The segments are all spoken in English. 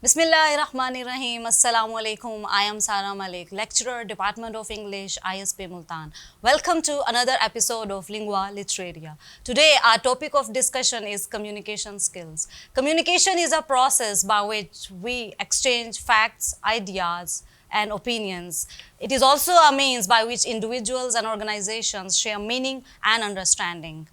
Bismillahirrahmanirrahim. Assalamu alaikum. I am Sara Malik, lecturer, Department of English, ISP Multan. Welcome to another episode of Lingua Literaria. Today, our topic of discussion is communication skills. Communication is a process by which we exchange facts, ideas, and opinions. It is also a means by which individuals and organizations share meaning and understanding.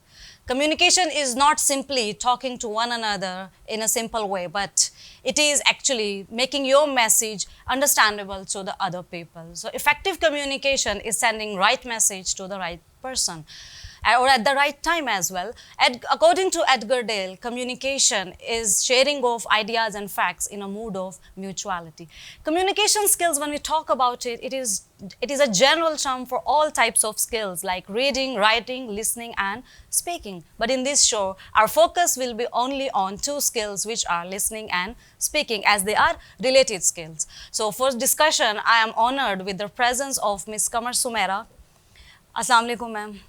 Communication is not simply talking to one another in a simple way, but it is actually making your message understandable to the other people. So effective communication is sending right message to the right person or at the right time as well. According to Edgar Dale, communication is sharing of ideas and facts in a mood of mutuality. Communication skills, when we talk about it, it is a general term for all types of skills like reading, writing, listening, and speaking. But in this show, our focus will be only on two skills, which are listening and speaking, as they are related skills. So for discussion, I am honored with the presence of Ms. Kamar Sumera. Assalamu alaikum, ma'am.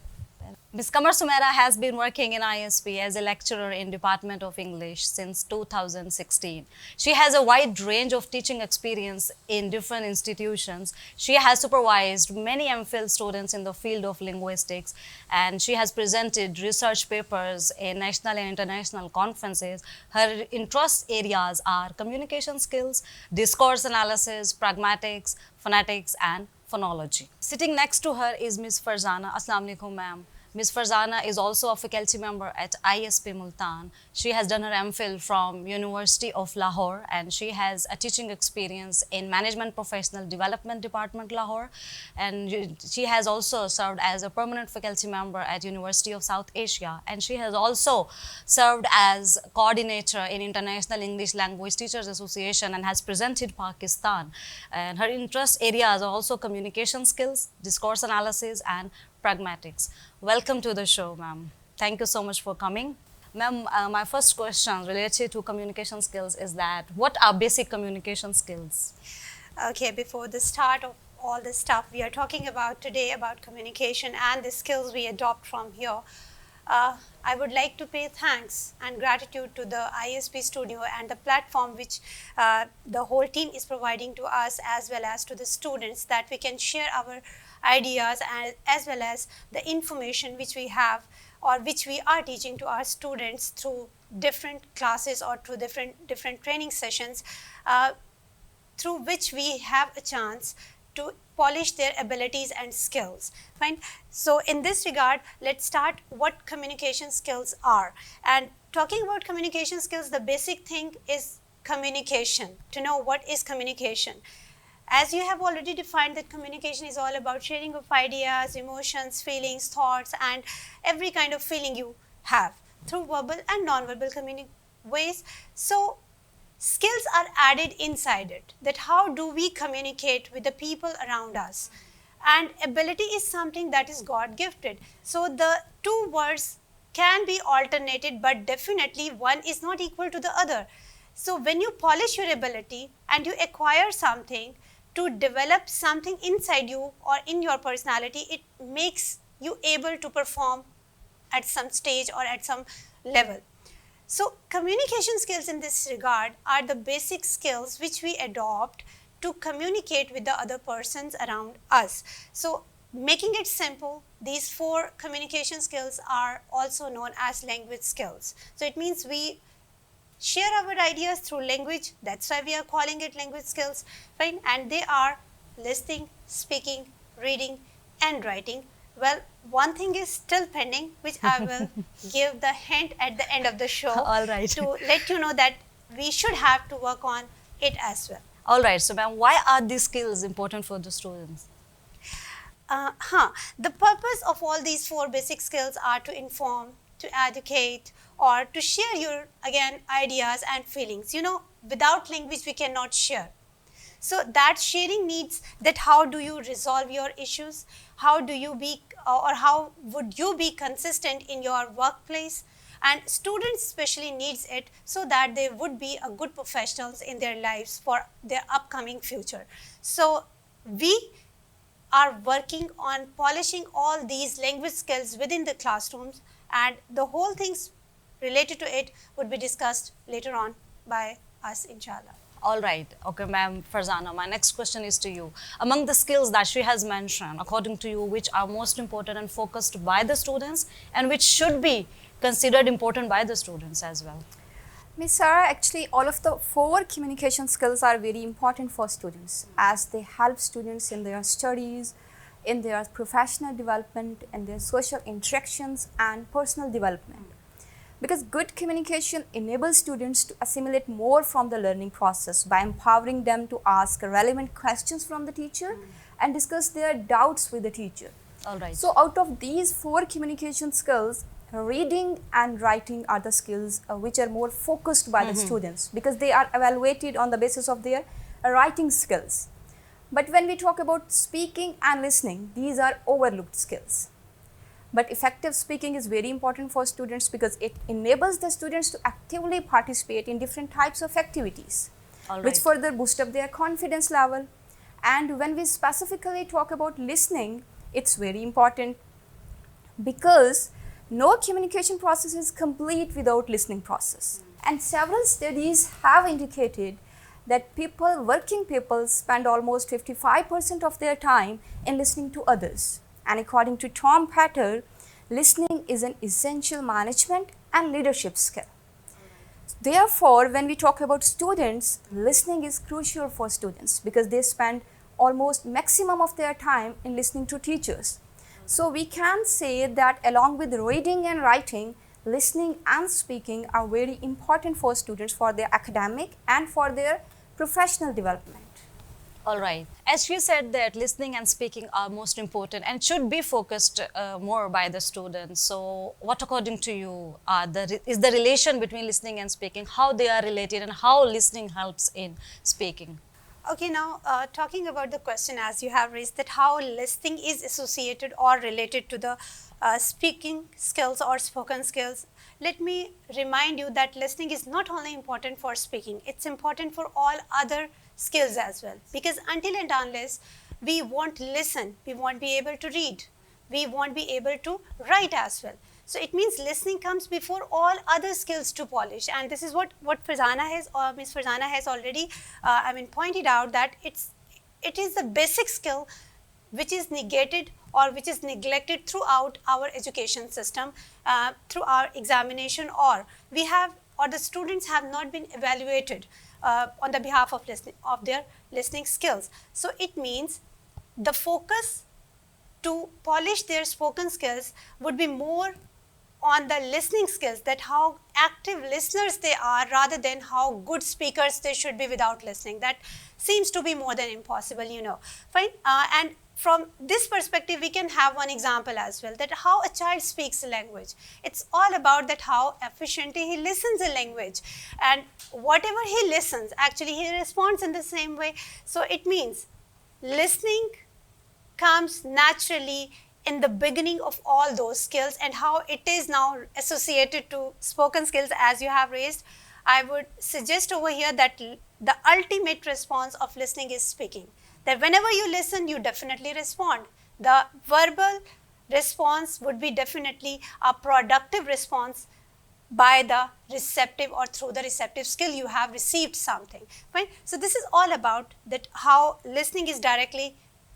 Ms. Kamar Sumera has been working in ISP as a lecturer in Department of English since 2016. She has a wide range of teaching experience in different institutions. She has supervised many MPhil students in the field of linguistics, and she has presented research papers in national and international conferences. Her interest areas are communication skills, discourse analysis, pragmatics, phonetics, and phonology. Sitting next to her is Ms. Farzana. Assalamu alaikum, ma'am. Ms. Farzana is also a faculty member at ISP Multan. She has done her MPhil from University of Lahore, and she has a teaching experience in Management Professional Development Department, Lahore. And she has also served as a permanent faculty member at University of South Asia. And she has also served as coordinator in International English Language Teachers Association and has presented Pakistan. And her interest areas are also communication skills, discourse analysis, and pragmatics. Welcome to the show, ma'am. Thank you so much for coming. Ma'am, my first question related to communication skills is that what are basic communication skills? Okay, before the start of all the stuff we are talking about today about communication and the skills we adopt from here, I would like to pay thanks and gratitude to the ISP studio and the platform which the whole team is providing to us, as well as to the students, that we can share our ideas and as well as the information which we have or which we are teaching to our students through different classes or through different training sessions, through which we have a chance to polish their abilities and skills. Fine. So in this regard, let's start what communication skills are. And talking about communication skills, the basic thing is communication, to know what is communication. As you have already defined that communication is all about sharing of ideas, emotions, feelings, thoughts, and every kind of feeling you have through verbal and non-verbal ways. So skills are added inside it, that how do we communicate with the people around us. And ability is something that is God gifted. So the two words can be alternated, but definitely one is not equal to the other. So when you polish your ability and you acquire something, to develop something inside you or in your personality, it makes you able to perform at some stage or at some level. So communication skills in this regard are the basic skills which we adopt to communicate with the other persons around us. So making it simple, these four communication skills are also known as language skills. So it means we share our ideas through language. That's why we are calling it language skills, right? And they are listening, speaking, reading, and writing. Well, one thing is still pending, which I will give the hint at the end of the show. All right. To let you know that we should have to work on it as well. All right. So, ma'am, why are these skills important for the students? The purpose of all these four basic skills are to inform, to educate, or to share your, again, ideas and feelings. You know, without language, we cannot share. So that sharing needs that how do you resolve your issues? How do you be, or how would you be consistent in your workplace? And students especially needs it so that they would be a good professionals in their lives for their upcoming future. So we are working on polishing all these language skills within the classrooms, and the whole things related to it would be discussed later on by us, inshallah. All right. Okay, ma'am Farzana, my next question is to you. Among the skills that she has mentioned, according to you, which are most important and focused by the students and which should be considered important by the students as well? Miss Sarah, actually all of the four communication skills are very important for students as they help students in their studies, in their professional development, in their social interactions and personal development. Because good communication enables students to assimilate more from the learning process by empowering them to ask relevant questions from the teacher and discuss their doubts with the teacher. All right. So, out of these four communication skills, reading and writing are the skills which are more focused by the students because they are evaluated on the basis of their writing skills. But when we talk about speaking and listening, these are overlooked skills. But effective speaking is very important for students because it enables the students to actively participate in different types of activities, All which right. further boost up their confidence level. And when we specifically talk about listening, it's very important because no communication process is complete without listening process. And several studies have indicated that working people spend almost 55% of their time in listening to others. And according to Tom Patter, listening is an essential management and leadership skill. Therefore, when we talk about students, listening is crucial for students because they spend almost maximum of their time in listening to teachers. So we can say that along with reading and writing, listening and speaking are very important for students for their academic and for their professional development. All right. As you said that listening and speaking are most important and should be focused more by the students. So what according to you is the relation between listening and speaking, how they are related and how listening helps in speaking? Okay, now talking about the question as you have raised that how listening is associated or related to the speaking skills or spoken skills, let me remind you that listening is not only important for speaking, it's important for all other skills as well. Because until and unless we won't listen, we won't be able to read, we won't be able to write as well. So it means listening comes before all other skills to polish, and this is what Farzana has or Ms. Farzana has already pointed out, that it is the basic skill which is negated or which is neglected throughout our education system, through our examination, or the students have not been evaluated on the behalf of their listening skills. So it means the focus to polish their spoken skills would be more on the listening skills, that how active listeners they are rather than how good speakers they should be without listening. That seems to be more than impossible, Fine. And from this perspective, we can have one example as well, that how a child speaks a language. It's all about that how efficiently he listens a language, and whatever he listens, actually he responds in the same way. So it means listening comes naturally in the beginning of all those skills, and how it is now associated to spoken skills as you have raised. I would suggest over here that the ultimate response of listening is speaking. That whenever you listen, you definitely respond. The verbal response would be definitely a productive response by the receptive or through the receptive skill you have received something. Right? So this is all about that how listening is directly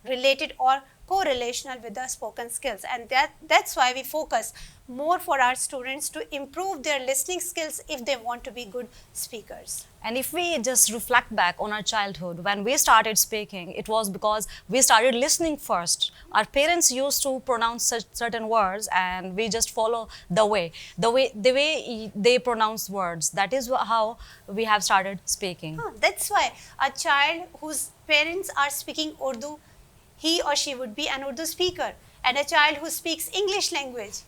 related or correlational with the spoken skills, and that's why we focus more for our students to improve their listening skills if they want to be good speakers. And if we just reflect back on our childhood, when we started speaking, it was because we started listening first. Our parents used to pronounce certain words, and we just follow the way they pronounce words. That is how we have started speaking. That's why a child whose parents are speaking Urdu, he or she would be an Urdu speaker, and a child who speaks English language.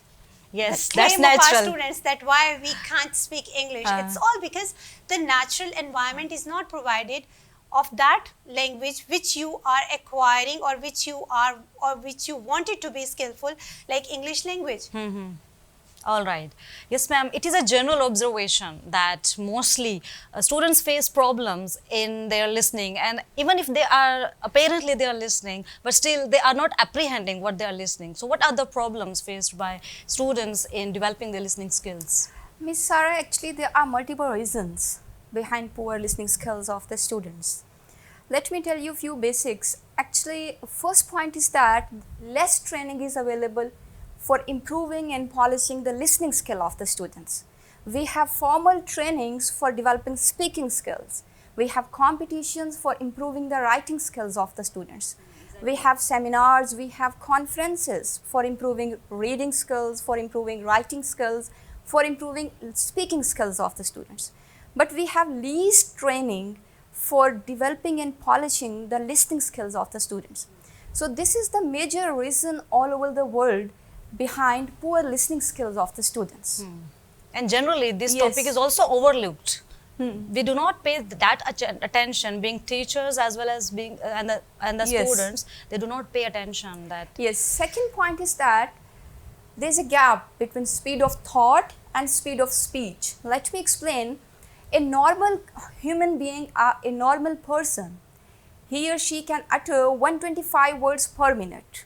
Yes, The that's claim of our natural. students that why we can't speak English, it's all because the natural environment is not provided of that language which you are acquiring or which you wanted to be skillful, like English language. All right. Yes, ma'am. It is a general observation that mostly students face problems in their listening, and even if they are apparently they are listening, but still they are not apprehending what they are listening. So, what are the problems faced by students in developing their listening skills? Miss Sarah, actually there are multiple reasons behind poor listening skills of the students. Let me tell you a few basics. Actually, first point is that less training is available for improving and polishing the listening skill of the students. We have formal trainings for developing speaking skills. We have competitions for improving the writing skills of the students. We have seminars, we have conferences for improving reading skills, for improving writing skills, for improving speaking skills of the students. But we have least training for developing and polishing the listening skills of the students. So this is the major reason all over the world behind poor listening skills of the students. And generally, this Yes. topic is also overlooked. We do not pay that attention, being teachers as well as being and the Yes. students. They do not pay attention that. Yes, second point is that there's a gap between speed of thought and speed of speech. Let me explain. A normal human being, a normal person, he or she can utter 125 words per minute.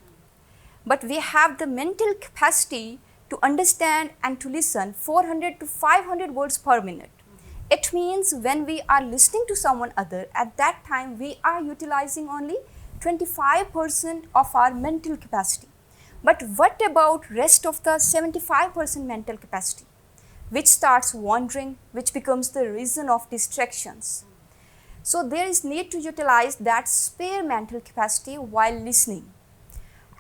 But we have the mental capacity to understand and to listen 400 to 500 words per minute. It means when we are listening to someone other, at that time we are utilizing only 25% of our mental capacity. But what about rest of the 75% mental capacity, which starts wandering, which becomes the reason of distractions? So there is need to utilize that spare mental capacity while listening.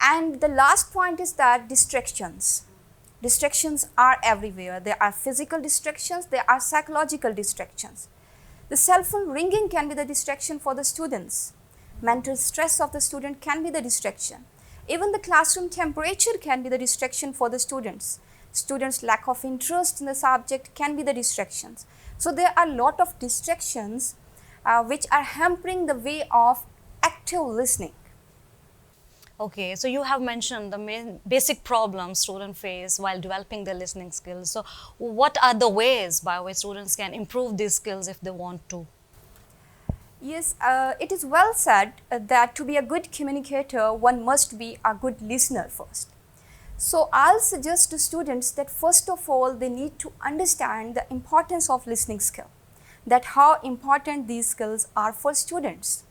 And the last point is that distractions. Distractions are everywhere. There are physical distractions, there are psychological distractions. The cell phone ringing can be the distraction for the students. Mental stress of the student can be the distraction. Even the classroom temperature can be the distraction for the students. Students' lack of interest in the subject can be the distractions. So there are a lot of distractions which are hampering the way of active listening. Okay, so you have mentioned the main basic problems students face while developing their listening skills. So what are the ways by which students can improve these skills if they want to? Yes, it is well said that to be a good communicator, one must be a good listener first. So I'll suggest to students that first of all, they need to understand the importance of listening skill, that how important these skills are for students.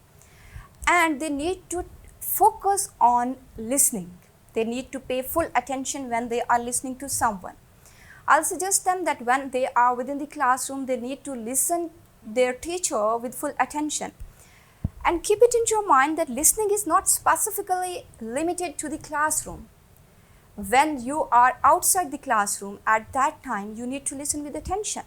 And they need to focus on listening. They need to pay full attention when they are listening to someone. I'll suggest them that when they are within the classroom, they need to listen their teacher with full attention. And keep it in your mind that listening is not specifically limited to the classroom. When you are outside the classroom, at that time, you need to listen with attention.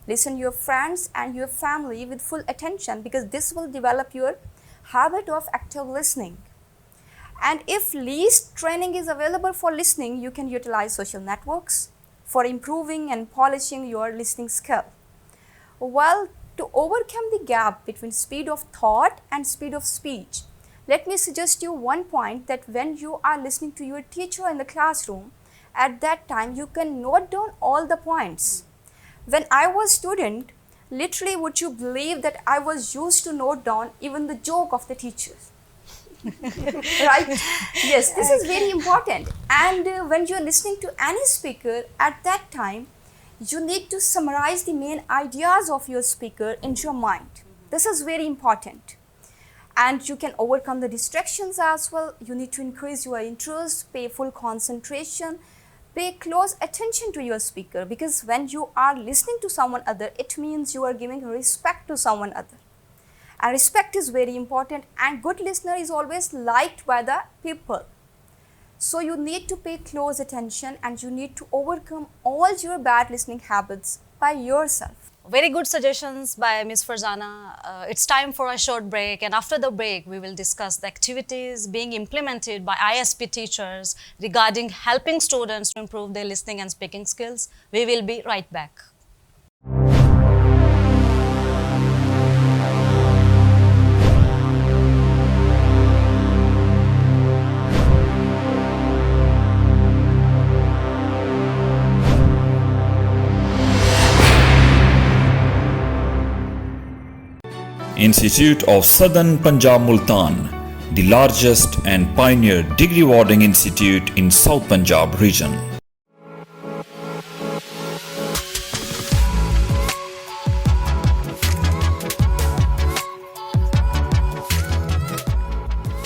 Listen your friends and your family with full attention, because this will develop your habit of active listening. And if least training is available for listening, you can utilize social networks for improving and polishing your listening skill. Well, to overcome the gap between speed of thought and speed of speech, let me suggest you one point, that when you are listening to your teacher in the classroom, at that time you can note down all the points. When I was student, literally would you believe that I was used to note down even the joke of the teachers. Right? Yes, this is very important. And when you are listening to any speaker, at that time you need to summarize the main ideas of your speaker in your mind. This is very important. And you can overcome the distractions as well. You need to increase your interest, pay full concentration, pay close attention to your speaker, because when you are listening to someone other, it means you are giving respect to someone other. And respect is very important, and good listener is always liked by the people. So you need to pay close attention, and you need to overcome all your bad listening habits by yourself. Very good suggestions by Ms. Farzana. It's time for a short break, and after the break, we will discuss the activities being implemented by ISP teachers regarding helping students to improve their listening and speaking skills. We will be right back. Institute of Southern Punjab Multan, the largest and pioneer degree awarding institute in South Punjab region.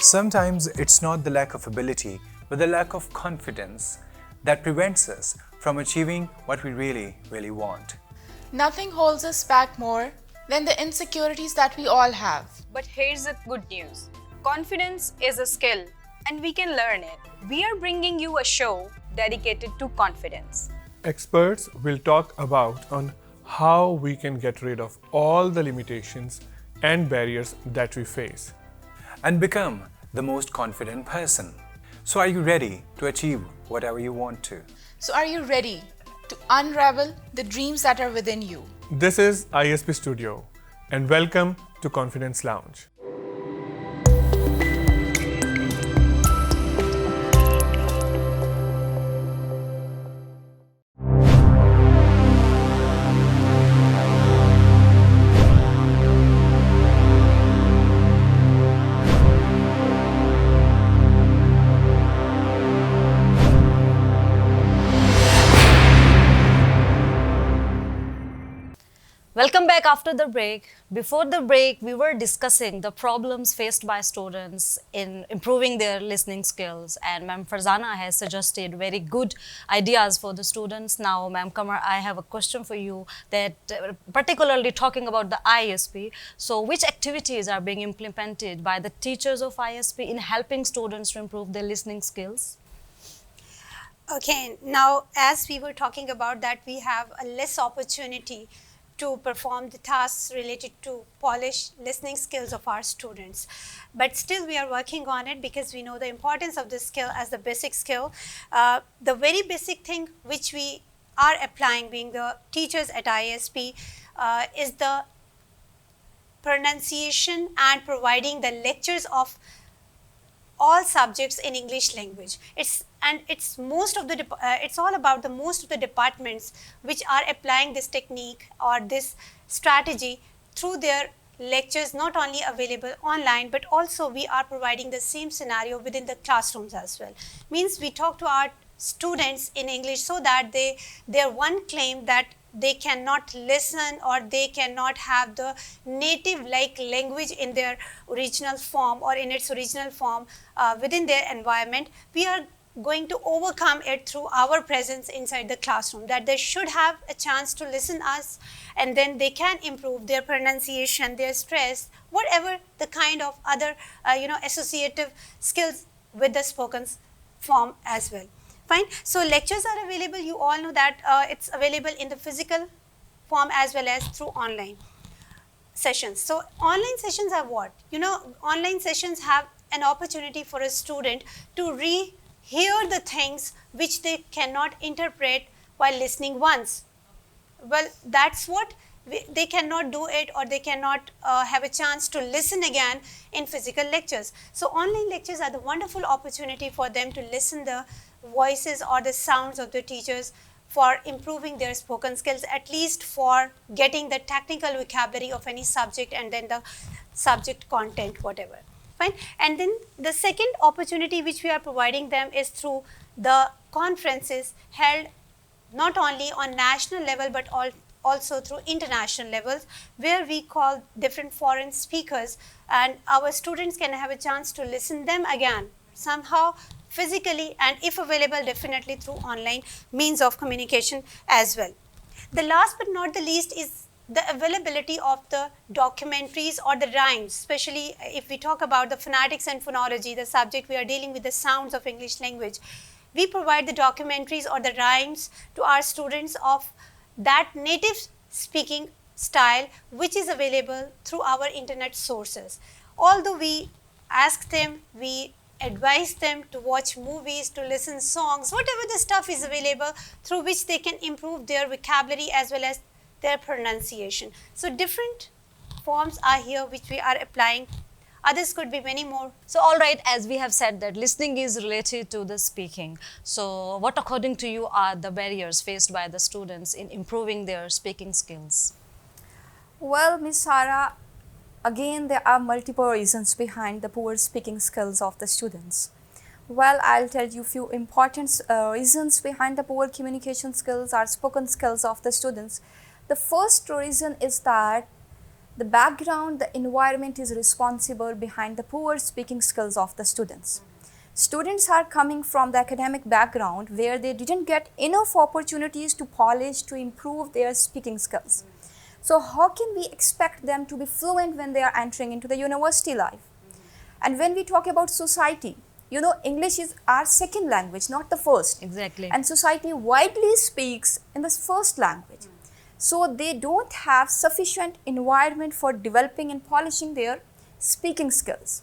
sometimes it's not the lack of ability, but the lack of confidence that prevents us from achieving what we really want. Nothing holds us back more than the insecurities that we all have. But here's the good news. Confidence is a skill and we can learn it. We are bringing you a show dedicated to confidence. Experts will talk about on how we can get rid of all the limitations and barriers that we face. And become the most confident person. So are you ready to achieve whatever you want to? So are you ready to unravel the dreams that are within you? This is ISP Studio and welcome to Confidence Lounge. Welcome back after the break. Before the break, we were discussing the problems faced by students in improving their listening skills, and Ma'am Farzana has suggested very good ideas for the students. Now, Ma'am Kamar, I have a question for you that particularly talking about the ISP. So, which activities are being implemented by the teachers of ISP in helping students to improve their listening skills? Okay, now as we were talking about that, we have a less opportunity to perform the tasks related to polish listening skills of our students. But still we are working on it because we know the importance of this skill as the basic skill. The very basic thing which we are applying, being the teachers at ISP, is the pronunciation and providing the lectures of all subjects in English language. It's all about the most of the departments which are applying this technique or this strategy through their lectures, not only available online, but also we are providing the same scenario within the classrooms as well. Means we talk to our students in English so that their one claim that they cannot listen or they cannot have the native like language in their original form or in its original form within their environment, we are going to overcome it through our presence inside the classroom, that they should have a chance to listen us, and then they can improve their pronunciation, their stress, whatever the kind of other associative skills with the spoken form as well. Fine. So lectures are available. You all know that it's available in the physical form as well as through online sessions. So online sessions are what? Online sessions have an opportunity for a student to hear the things which they cannot interpret while listening once. Well, that's what they cannot do it, or they cannot have a chance to listen again in physical lectures. So online lectures are the wonderful opportunity for them to listen the voices or the sounds of the teachers for improving their spoken skills, at least for getting the technical vocabulary of any subject and then the subject content, whatever. Fine. And then the second opportunity which we are providing them is through the conferences held not only on national level but also through international levels, where we call different foreign speakers, and our students can have a chance to listen them again somehow physically, and if available, definitely through online means of communication as well. The last but not the least is the availability of the documentaries or the rhymes, especially if we talk about the phonetics and phonology, the subject we are dealing with the sounds of English language. We provide the documentaries or the rhymes to our students of that native speaking style, which is available through our internet sources. Although we ask them, we advise them to watch movies, to listen songs, whatever the stuff is available through which they can improve their vocabulary as well as their pronunciation. So different forms are here which we are applying. Others could be many more. So, all right, as we have said that listening is related to the speaking. So, what according to you are the barriers faced by the students in improving their speaking skills? Well, Ms. Sara, again, there are multiple reasons behind the poor speaking skills of the students. Well, I'll tell you few important reasons behind the poor communication skills or spoken skills of the students. The first reason is that the background, the environment is responsible behind the poor speaking skills of the students. Students are coming from the academic background where they didn't get enough opportunities to polish, to improve their speaking skills. So how can we expect them to be fluent when they are entering into the university life? And when we talk about society, you know, English is our second language, not the first. Exactly. And society widely speaks in the first language. So they don't have sufficient environment for developing and polishing their speaking skills.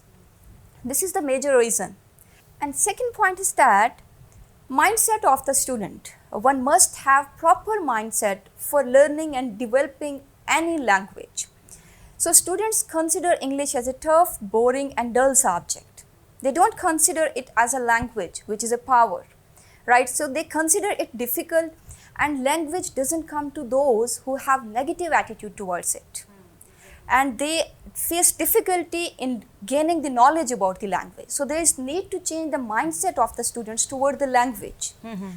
This is the major reason. And second point is that mindset of the student. One must have proper mindset for learning and developing any language. So students consider English as a tough, boring and dull subject. They don't consider it as a language, which is a power, right? So they consider it difficult, and language doesn't come to those who have negative attitude towards it. And they face difficulty in gaining the knowledge about the language. So there is need to change the mindset of the students toward the language.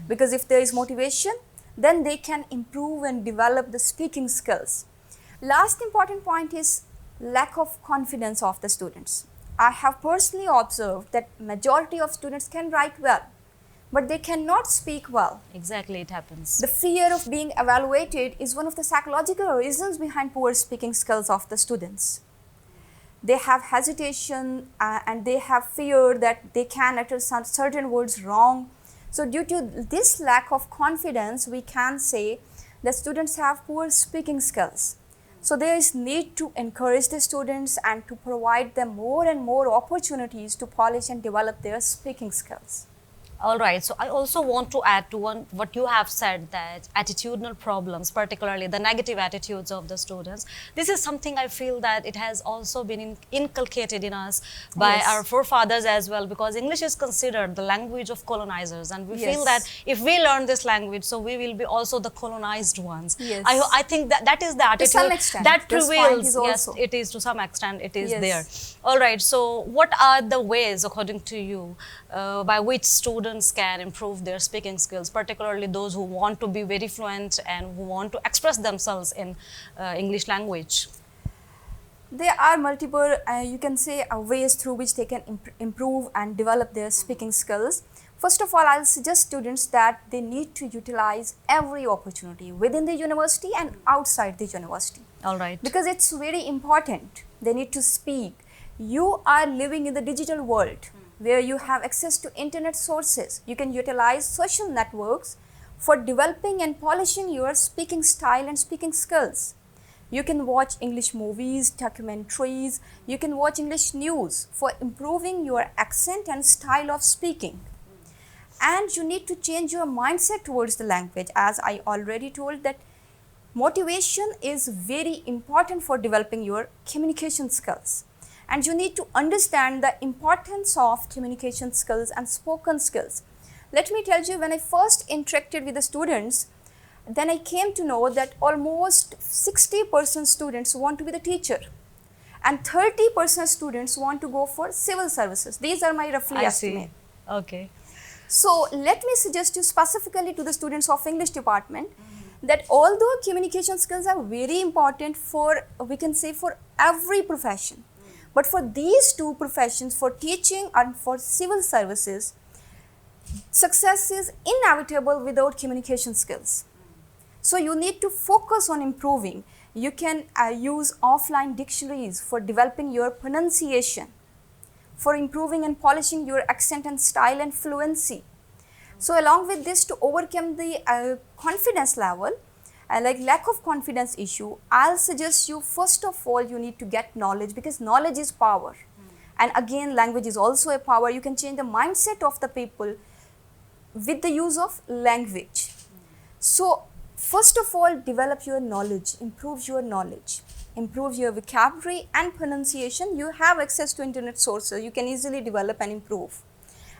Because if there is motivation, then they can improve and develop the speaking skills. Last important point is lack of confidence of the students. I have personally observed that majority of students can write well, but they cannot speak well. Exactly, it happens. The fear of being evaluated is one of the psychological reasons behind poor speaking skills of the students. They have hesitation and they have fear that they can utter some certain words wrong. So due to this lack of confidence, we can say that students have poor speaking skills. So there is need to encourage the students and to provide them more and more opportunities to polish and develop their speaking skills. All right, so I also want to add to what you have said, that attitudinal problems, particularly the negative attitudes of the students, this is something I feel that it has also been inculcated in us by Yes. our forefathers as well, because English is considered the language of colonizers, and we Yes. feel that if we learn this language, so we will be also the colonized ones. Yes. I think that is the attitude some extent, that this point prevails. is Yes, also. it is to some extent, it is Yes. there. All right, so what are the ways, according to you, by which students can improve their speaking skills, particularly those who want to be very fluent and who want to express themselves in English language? There are multiple, you can say, ways through which they can improve and develop their speaking skills. First of all, I'll suggest students that they need to utilize every opportunity within the university and outside the university. All right. Because it's very important. They need to speak. You are living in the digital world where you have access to internet sources. You can utilize social networks for developing and polishing your speaking style and speaking skills. You can watch English movies, documentaries, you can watch English news for improving your accent and style of speaking. And you need to change your mindset towards the language. As I already told, that motivation is very important for developing your communication skills. And you need to understand the importance of communication skills and spoken skills. Let me tell you, when I first interacted with the students, then I came to know that almost 60% students want to be the teacher and 30% students want to go for civil services. These are my roughly I see. estimate. Okay. So let me suggest you specifically to the students of English department that although communication skills are very important for, we can say, for every profession, but for these two professions, for teaching and for civil services, success is inevitable without communication skills. So you need to focus on improving. You can use offline dictionaries for developing your pronunciation, for improving and polishing your accent and style and fluency. So along with this, to overcome the confidence level, like lack of confidence issue, I'll suggest you, first of all, you need to get knowledge, because knowledge is power. And again, language is also a power. You can change the mindset of the people with the use of language. So first of all, develop your knowledge, improve your knowledge, improve your vocabulary and pronunciation. You have access to internet sources, you can easily develop and improve.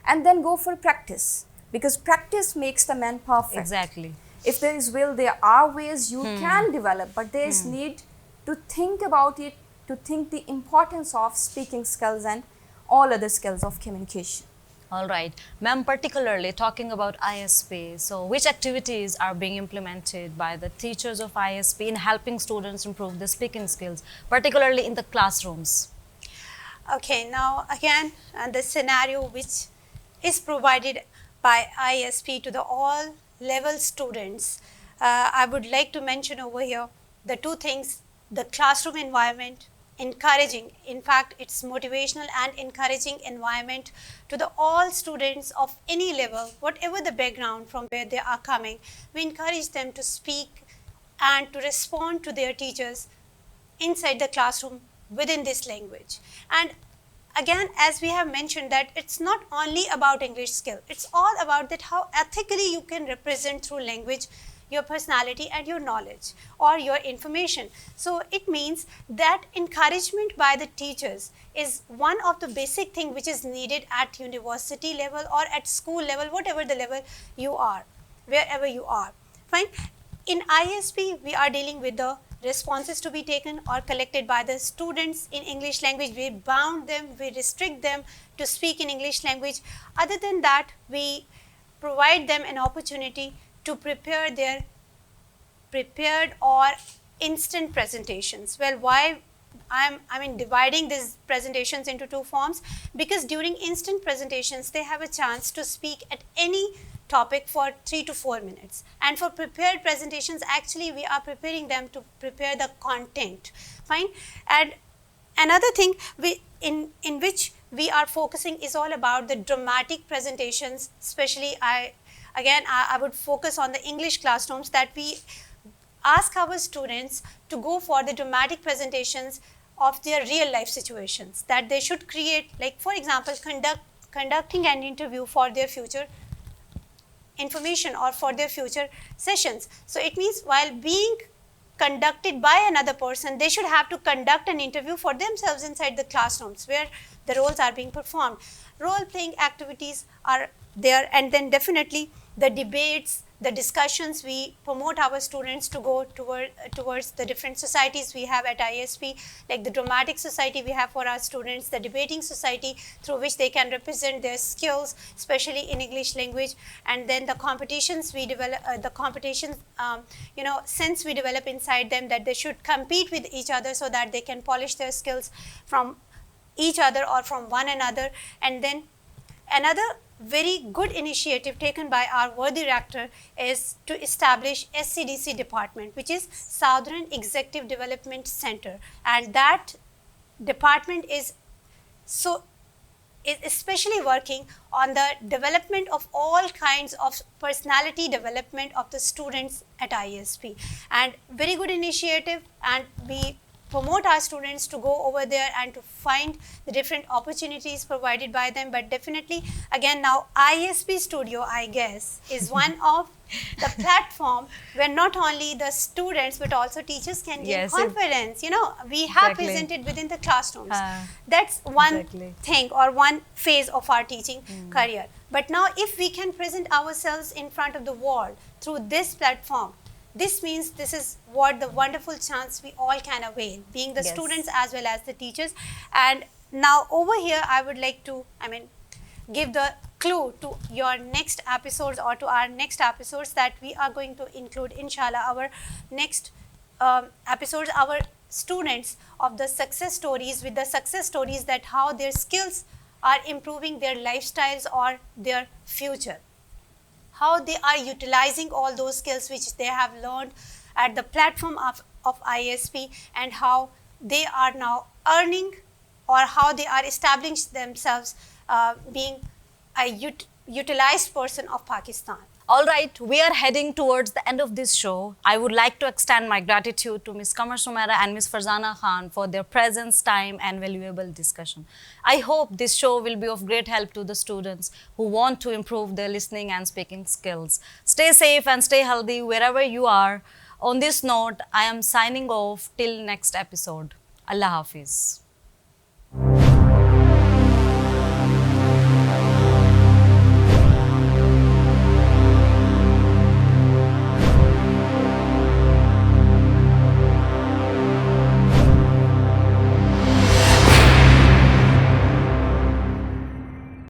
And then go for practice, because practice makes the man perfect. Exactly. If there is will, there are ways you can develop, but there is need to think about it, to think the importance of speaking skills and all other skills of communication. All right. Ma'am, particularly talking about ISP, so which activities are being implemented by the teachers of ISP in helping students improve their speaking skills, particularly in the classrooms? Okay, now again, the scenario which is provided by ISP to the all level students, I would like to mention over here the two things: the classroom environment, encouraging, in fact it's motivational and encouraging environment to the all students of any level, whatever the background from where they are coming. We encourage them to speak and to respond to their teachers inside the classroom within this language. And again, as we have mentioned, that it's not only about English skill, it's all about that how ethically you can represent through language your personality and your knowledge or your information. So it means that encouragement by the teachers is one of the basic thing which is needed at university level or at school level, whatever the level you are, wherever you are. Fine. In ISP, we are dealing with the responses to be taken or collected by the students in English language. We bound them, we restrict them to speak in English language. Other than that, we provide them an opportunity to prepare their prepared or instant presentations. Well, why I'm dividing these presentations into two forms? Because during instant presentations, they have a chance to speak at any topic for 3 to 4 minutes. And for prepared presentations, actually we are preparing them to prepare the content. Fine. And another thing in which we are focusing is all about the dramatic presentations. Especially I would focus on the English classrooms, that we ask our students to go for the dramatic presentations of their real life situations that they should create, like for example conducting an interview for their future information or for their future sessions. So it means while being conducted by another person, they should have to conduct an interview for themselves inside the classrooms where the roles are being performed. Role playing activities are there, and then definitely the debates, the discussions. We promote our students to go towards the different societies we have at ISP, like the dramatic society we have for our students, the debating society through which they can represent their skills, especially in English language, and then the competitions we develop, sense we develop inside them, that they should compete with each other so that they can polish their skills from each other or from one another. And then another very good initiative taken by our worthy rector is to establish SCDC department, which is Southern Executive Development Center, and that department is especially working on the development of all kinds of personality development of the students at ISP. And very good initiative, and we promote our students to go over there and to find the different opportunities provided by them. But definitely, again, now ISP Studio, I guess, is one of the platform where not only the students but also teachers can gain confidence. We have presented within the classrooms. That's one thing or one phase of our teaching career. But now if we can present ourselves in front of the world through this platform, this means this is what the wonderful chance we all can avail, being the students as well as the teachers. And now over here, I would like to, give the clue to your next episodes or to our next episodes that we are going to include, inshallah, our next episodes, our students of the success stories, with the success stories that how their skills are improving their lifestyles or their future, how they are utilizing all those skills which they have learned at the platform of ISP, and how they are now earning or how they are establishing themselves being a utilized person of Pakistan. All right, we are heading towards the end of this show. I would like to extend my gratitude to Ms. Qamar Sumaira and Ms. Farzana Khan for their presence, time and valuable discussion. I hope this show will be of great help to the students who want to improve their listening and speaking skills. Stay safe and stay healthy wherever you are. On this note, I am signing off till next episode. Allah Hafiz.